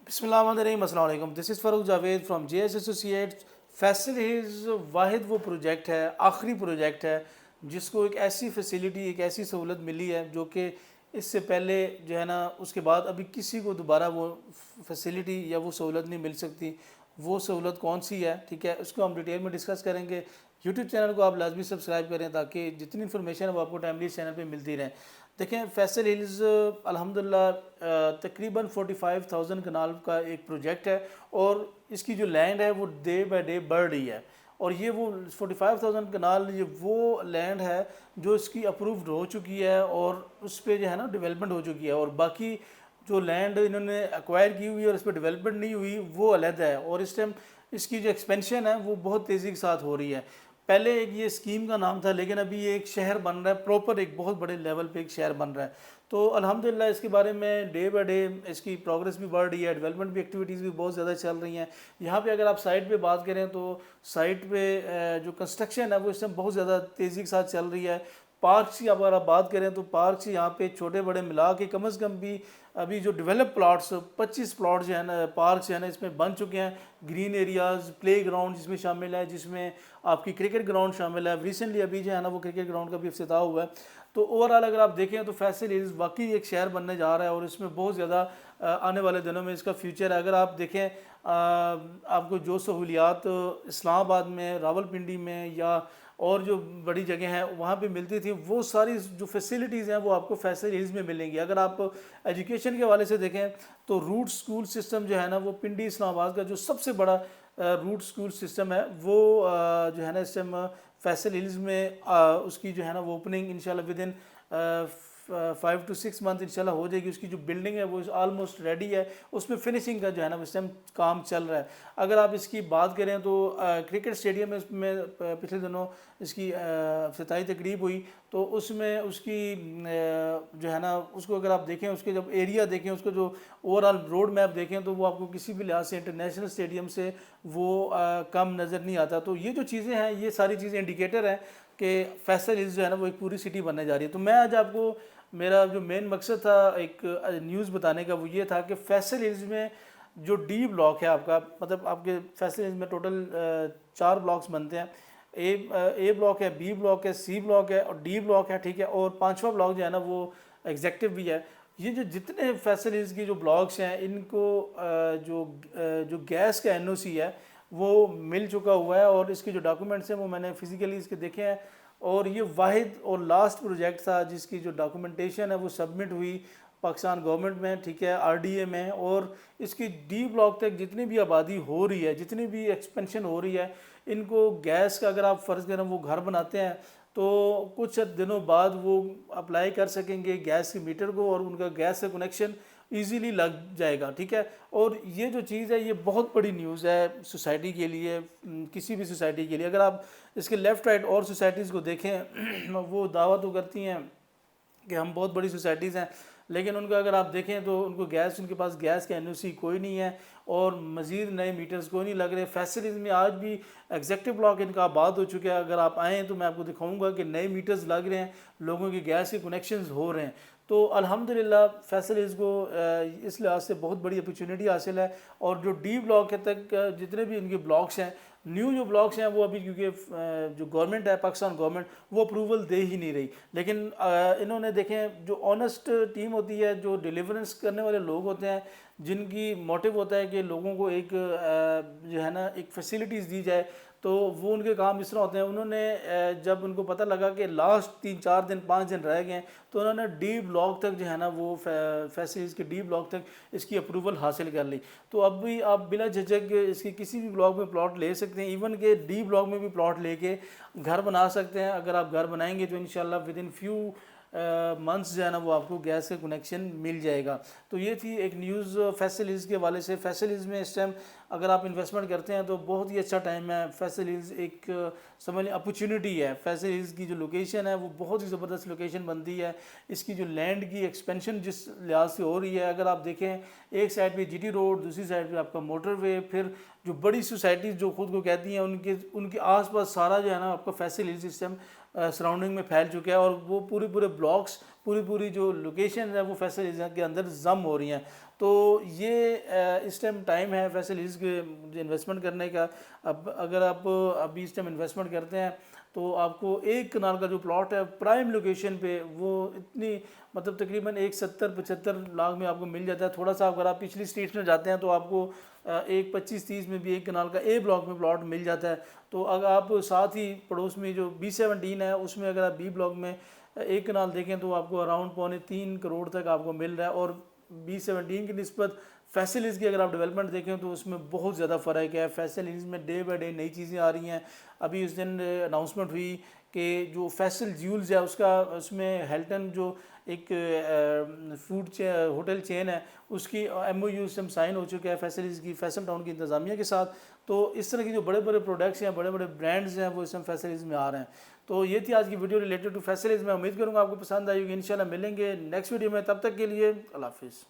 بسم اللہ الرحمن الرحیم، السلام علیکم. This is Farooq Javed from J S associates. Faisal hills واحد وہ پروجیکٹ ہے، آخری پروجیکٹ ہے جس کو ایک ایسی فیسیلیٹی، ایک ایسی سہولت ملی ہے جو کہ اس سے پہلے جو ہے نا، اس کے بعد ابھی کسی کو دوبارہ وہ فیسیلیٹی یا وہ سہولت نہیں مل سکتی. وہ سہولت کون سی ہے؟ ٹھیک ہے، اس کو ہم ڈیٹیل میں ڈسکس کریں گے. یوٹیوب چینل کو آپ لازمی سبسکرائب کریں تاکہ جتنی انفارمیشن ہے وہ آپ کو ٹائملی اس چینل پہ ملتی رہیں. دیکھیں، فیصل ہلز الحمدللہ تقریباً 45,000 کنال کا ایک پروجیکٹ ہے، اور اس کی جو لینڈ ہے وہ ڈے بائی ڈے بڑھ رہی ہے. اور یہ وہ 45,000 کنال یہ وہ لینڈ ہے جو اس کی اپرووڈ ہو چکی ہے، اور اس پہ جو ہے نا ڈیولپمنٹ ہو چکی ہے. اور باقی جو لینڈ انہوں نے ایکوائر کی ہوئی ہے اور اس پہ ڈیولپمنٹ نہیں ہوئی وہ علیحدہ ہے. اور اس ٹائم اس کی جو ایکسپینشن ہے وہ بہت تیزی کے ساتھ ہو رہی ہے. پہلے ایک یہ اسکیم کا نام تھا، لیکن ابھی یہ ایک شہر بن رہا ہے، پراپر ایک بہت بڑے لیول پہ ایک شہر بن رہا ہے. تو الحمدللہ اس کے بارے میں ڈے بائی ڈے اس کی پروگرس بھی بڑھ رہی ہے، ڈیولپمنٹ بھی، ایکٹیویٹیز بھی بہت زیادہ چل رہی ہیں. یہاں پہ اگر آپ سائٹ پہ بات کریں تو سائٹ پہ جو کنسٹرکشن ہے وہ اس میں بہت زیادہ تیزی کے ساتھ چل رہی ہے. پارکس کی اگر آپ بات کریں تو پارکس یہاں پہ چھوٹے بڑے ملا کے کم از کم بھی ابھی جو ڈیولپ پلاٹس 25 پلاٹ جو ہے نا، پارکس جو ہے نا، اس میں بن چکے ہیں. گرین ایریاز، پلے گراؤنڈ جس میں شامل ہے، جس میں آپ کی کرکٹ گراؤنڈ شامل ہے. ریسنٹلی ابھی جو ہے نا وہ کرکٹ گراؤنڈ کا بھی افتتاح ہوا ہے. تو اوورآل اگر آپ دیکھیں تو فیصل ہلز واقعی ایک شہر بننے جا رہا ہے، اور اس میں بہت زیادہ آنے والے دنوں میں اس کا فیوچر ہے. اگر آپ دیکھیں آپ کو جو سہولیات اسلام آباد میں، راولپنڈی میں یا اور جو بڑی جگہ ہیں وہاں پہ ملتی تھی، وہ ساری جو فیسیلیٹیز ہیں وہ آپ کو فیصل ہلز میں ملیں گی. اگر آپ ایجوکیشن کے حوالے سے دیکھیں تو روٹ سکول سسٹم جو ہے نا وہ پنڈی اسلام آباد کا جو سب سے بڑا روٹ سکول سسٹم ہے وہ جو ہے نا اس ٹائم فیصل ہلز میں اس کی جو ہے نا وہ اوپننگ انشاءاللہ ود ان 5 to 6 منتھ انشاءاللہ ہو جائے گی. اس کی جو بلڈنگ ہے وہ آلموسٹ ریڈی ہے، اس میں فنشنگ کا جو ہے نا اس ٹائم کام چل رہا ہے. اگر آپ اس کی بات کریں تو کرکٹ اسٹیڈیم میں پچھلے دنوں اس کی افتتاحی تقریب ہوئی، تو اس میں اس کی جو ہے نا اس کو اگر آپ دیکھیں، اس کے جب ایریا دیکھیں، اس کو جو اوورآل روڈ میپ دیکھیں تو وہ آپ کو کسی بھی لحاظ سے انٹرنیشنل اسٹیڈیم سے وہ کم نظر نہیں آتا. تو یہ جو چیزیں ہیں، یہ ساری چیزیں انڈیکیٹر ہیں کہ فیصل ہلز جو ہے نا وہ ایک پوری سٹی بننے جا رہی ہے. تو میں آج آپ کو، میرا جو مین مقصد تھا ایک نیوز بتانے کا، وہ یہ تھا کہ فیصل ہلز میں جو ڈی بلاک ہے آپ کا، مطلب آپ کے فیصل ہلز میں ٹوٹل 4 بلاکس بنتے ہیں. اے بلاک ہے، بی بلاک ہے، سی بلاک ہے اور ڈی بلاک ہے. ٹھیک ہے، اور 5واں بلاک جو ہے نا وہ ایگزیکٹو بھی ہے. یہ جو جتنے فیصل ہلز کی جو بلاکس ہیں ان کو جو گیس کا این او سی ہے وہ مل چکا ہوا ہے، اور اس کے جو ڈاکومنٹس ہیں وہ میں نے فزیکلی اس کے دیکھے ہیں. اور یہ واحد اور لاسٹ پروجیکٹ تھا جس کی جو ڈاکومنٹیشن ہے وہ سبمٹ ہوئی پاکستان گورنمنٹ میں، ٹھیک ہے، آر ڈی اے میں. اور اس کی ڈی بلاک تک جتنی بھی آبادی ہو رہی ہے، جتنی بھی ایکسپینشن ہو رہی ہے، ان کو گیس کا اگر آپ فرض کریں وہ گھر بناتے ہیں تو کچھ دنوں بعد وہ اپلائی کر سکیں گے گیس کے میٹر کو، اور ان کا گیس کا کنیکشن ایزیلی لگ جائے گا. ٹھیک ہے، اور یہ جو چیز ہے یہ بہت بڑی نیوز ہے سوسائٹی کے لیے، کسی بھی سوسائٹی کے لیے. اگر آپ اس کے لیفٹ رائٹ اور سوسائٹیز کو دیکھیں وہ دعویٰ تو کرتی ہیں کہ ہم بہت بڑی سوسائٹیز ہیں، لیکن ان کا اگر آپ دیکھیں تو ان کو گیس، ان کے پاس گیس کا این او سی کوئی نہیں ہے، اور مزید نئے میٹرز کوئی نہیں لگ رہے. فیصل ہلز میں آج بھی ایگزیکٹو بلاک ان کا آباد ہو چکا ہے. اگر آپ آئیں تو میں آپ کو دکھاؤں گا کہ نئے میٹرز لگ رہے ہیں، لوگوں کے گیس کے کنیکشنز ہو رہے ہیں. تو الحمدللہ فیصل ہلز کو اس لحاظ سے بہت بڑی اپرچونیٹی حاصل ہے. اور جو ڈی بلاک تک جتنے بھی ان کے بلاکس ہیں، نیو جو بلاکس ہیں، وہ ابھی کیونکہ جو گورنمنٹ ہے، پاکستان گورنمنٹ، وہ اپروول دے ہی نہیں رہی. لیکن انہوں نے دیکھیں جو آنیسٹ ٹیم ہوتی ہے، جو ڈیلیورنس کرنے والے لوگ ہوتے ہیں، جن کی موٹیو ہوتا ہے کہ لوگوں کو ایک جو ہے نا ایک فیسیلیٹیز دی جائے، تو وہ ان کے کام اس طرح ہوتے ہیں. انہوں نے جب ان کو پتہ لگا کہ لاسٹ 3-4 دن 5 دن رہ گئے ہیں، تو انہوں نے ڈی بلاک تک جو ہے نا وہ فیصل ہلز کے ڈی بلاک تک اس کی اپروول حاصل کر لی. تو اب بھی آپ بلا جھجک اس کی کسی بھی بلاک میں پلاٹ لے سکتے ہیں، ایون کہ ڈی بلاک میں بھی پلاٹ لے کے گھر بنا سکتے ہیں. اگر آپ گھر بنائیں گے تو انشاءاللہ ود ان فیو منتھس جو ہے نا وہ آپ کو گیس کا کنیکشن مل جائے گا. تو یہ تھی ایک نیوز فیصل ہلز کے حوالے سے. فیصل ہلز میں اس ٹائم اگر آپ انویسٹمنٹ کرتے ہیں تو بہت ہی اچھا ٹائم ہے. فیصل ہلز ایک سمجھ لیں اپرچونیٹی ہے. فیصل ہلز کی جو لوکیشن ہے وہ بہت ہی زبردست لوکیشن بنتی ہے. اس کی جو لینڈ کی ایکسپینشن جس لحاظ سے ہو رہی ہے، اگر آپ دیکھیں ایک سائڈ پہ جی ٹی روڈ، دوسری سائڈ پہ آپ کا موٹر وے، پھر جو بڑی سوسائٹیز جو خود کو کہتی ہیں ان کے آس پاس سارا جو ہے نا آپ کا فیصل ہلز سسٹم سراؤنڈنگ میں پھیل چکا ہے اور وہ پورے بلاکس پوری جو لوکیشن ہے وہ فیصل ہلز کے اندر ضم ہو رہی ہیں. تو یہ اس ٹائم ٹائم ہے فیصل ہلز کے انویسٹمنٹ کرنے کا. اب اگر آپ ابھی اس ٹائم انویسٹمنٹ کرتے ہیں تو آپ کو ایک کنال کا جو پلاٹ ہے پرائم لوکیشن پہ وہ اتنی مطلب تقریباً 70-75 لاکھ میں آپ کو مل جاتا ہے. تھوڑا سا اگر آپ پچھلی اسٹیٹس میں جاتے ہیں تو آپ کو 25-30 میں بھی ایک کنال کا اے بلاک میں پلاٹ مل جاتا ہے. تو اگر آپ ساتھ ہی پڑوس میں جو B17 ہے اس میں اگر آپ بی بلاک میں ایک کنال دیکھیں تو آپ کو اراؤنڈ 2.25 کروڑ تک آپ کو مل رہا ہے. اور B17 کی نسبت فیصل ہلز کی اگر آپ ڈیولپمنٹ دیکھیں تو اس میں بہت زیادہ فرق ہے. فیصل ہلز میں ڈے بائی ڈے نئی چیزیں آ رہی ہیں. ابھی اس دن اناؤنسمنٹ ہوئی کہ جو فیصل جیولز ہے اس میں ہیلٹن جو ایک فوڈ ہوٹل چین ہے اس کی MOU سے سائن ہو چکے ہیں فیصل ہلز کی فیصل ٹاؤن کی انتظامیہ کے ساتھ. تو اس طرح کی جو بڑے پروڈکٹس ہیں بڑے برانڈز ہیں وہ اس میں فیصل ہلز میں آ رہے ہیں. تو یہ تھی آج کی video related to Faisal Hills. میں امید کروں گا آپ کو پسند آئی ہوگی. انشاءاللہ ملیں گے نیکسٹ ویڈیو میں. تب تک کے لیے اللہ حافظ.